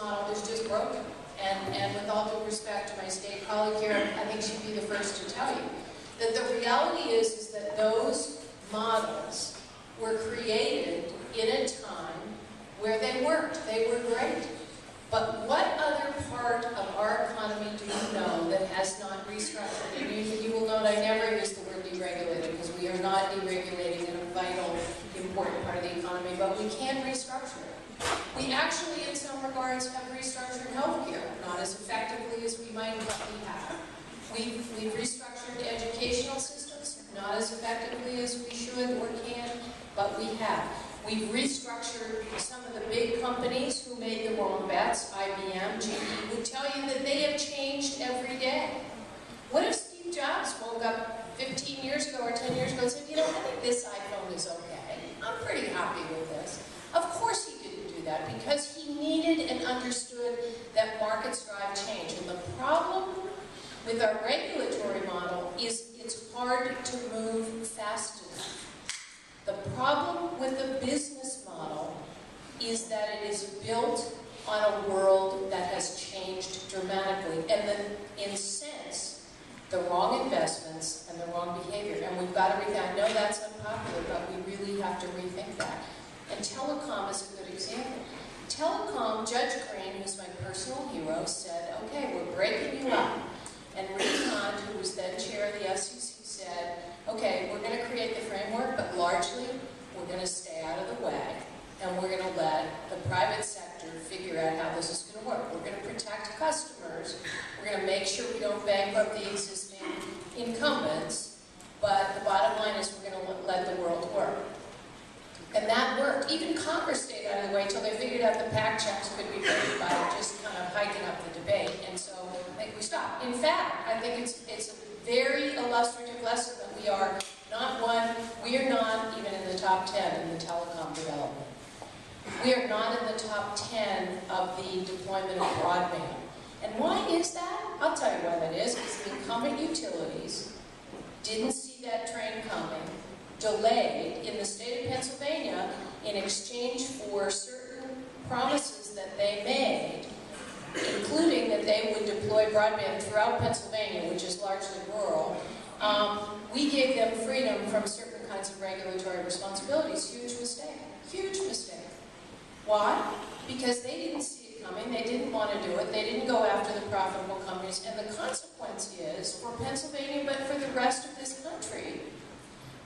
model is just broken. And with all due respect to my state colleague here, I think she'd be the first to tell you that the reality is that those models were created in a time where they worked. They were great. But what other part of our economy do you know that has not restructured? And you will note I never use the word deregulated because we are not deregulating in a vital, important part of the economy, but we can restructure it. We actually, in some regards, have restructured healthcare, not as effectively as we might, but we have. We've restructured educational systems, not as effectively as we should or can, but we have. We've restructured some of the big companies who made the wrong bets, IBM, GE, would tell you that they have changed every day. What if Steve Jobs woke up 15 years ago or 10 years ago and said, you know, I think this iPhone is okay. I'm pretty happy with this. Of course he didn't do that because he needed and understood that markets drive change. And the problem with our regulatory model is it's hard to move fast enough. The problem with the business model is that it is built on a world that has changed dramatically and then incents the wrong investments and the wrong behavior. And we've got to rethink. I know that's unpopular, but we really have to rethink that. And telecom is a good example. Telecom, Judge Crane, who's my personal hero, said, okay, we're breaking you up. And Rick Hunt, who was then chair of the FCC, said, okay, we're going to create the framework, but largely we're going to stay out of the way, and we're going to let the private sector figure out how this is going to work. We're going to protect customers. We're going to make sure we don't bankrupt the existing incumbents, but the bottom line is we're going to let the world work. And that worked. Even Congress stayed out of the way until they figured out the PAC checks could be paid by just kind of hiking up the debate. And so I think we stopped. In fact, I think it's a very illustrative lesson that we are not even in the top 10 in the telecom development. We are not in the top 10 of the deployment of broadband. And why is that? I'll tell you why that is. Because the incumbent utilities didn't see that train coming, delayed in the state of Pennsylvania in exchange for certain promises that they made, including that they would deploy broadband throughout Pennsylvania, which is largely rural. We gave them freedom from certain kinds of regulatory responsibilities. Huge mistake. Huge mistake. Why? Because they didn't see it coming. They didn't want to do it. They didn't go after the profitable companies. And the consequence is, for Pennsylvania, but for the rest of this country,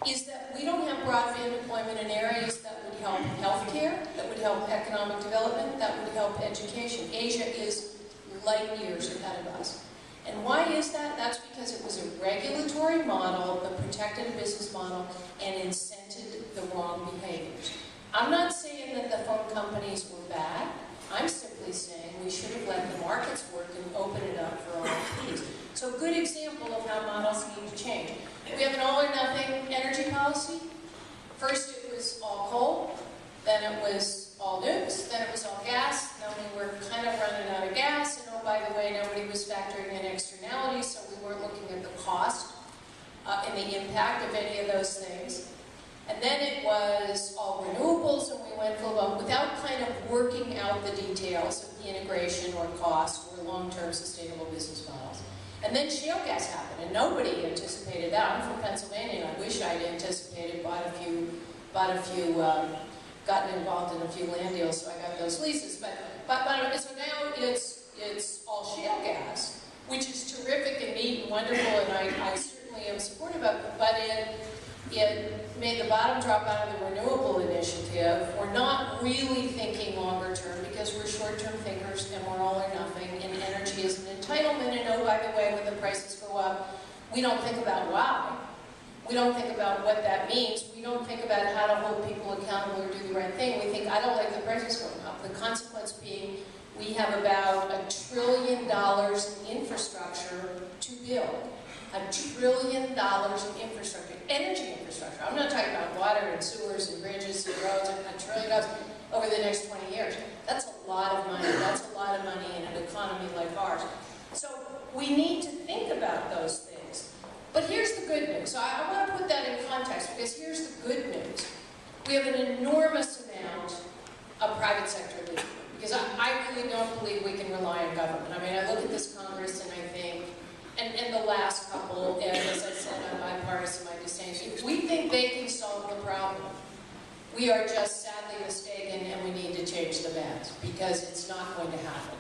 is that we don't have broadband deployment in areas that would help healthcare, that would help economic development, that would help education. Asia is light years ahead of us. And why is that? That's because it was a regulatory model that protected a business model and incented the wrong behaviors. I'm not saying that the phone companies were bad. I'm simply saying we should have let the markets work and open it up for RFPs. So a good example of how models need to change. We have an all-or-nothing energy policy. First it was all coal, then it was all nukes, then it was all gas, then we were kind of running out of gas, and oh, by the way, nobody was factoring in externalities, so we weren't looking at the cost and the impact of any of those things. And then it was all renewables, and we went full on without kind of working out the details of the integration or cost or long-term sustainable business models. And then shale gas happened, and nobody anticipated that. I'm from Pennsylvania, and I wish I'd anticipated, gotten involved in a few land deals, so I got those leases. But so now it's all shale gas, which is terrific and neat and wonderful, and I certainly am supportive of it. But it made the bottom drop out of the renewable initiative. We're not really thinking longer term because we're short-term thinkers and we're all or nothing, and energy is an entitlement. And oh, by the way, when the prices go up, we don't think about why. We don't think about what that means. We don't think about how to hold people accountable or do the right thing. We think, I don't like the prices going up. The consequence being we have about $1 trillion in infrastructure to build. $1 trillion in infrastructure, energy infrastructure. I'm not talking about water and sewers and bridges and roads, $1 trillion over the next 20 years. That's a lot of money. That's a lot of money in an economy like ours. So we need to think about those things. But here's the good news. So I want to put that in context because here's the good news. We have an enormous amount of private sector leadership because I really really don't believe we can rely on government. I mean, I look at this Congress and I think, and the last couple, and as I said, I'm bipartisan, my distinction, we think they can solve the problem. We are just sadly mistaken, and we need to change the bets, because it's not going to happen.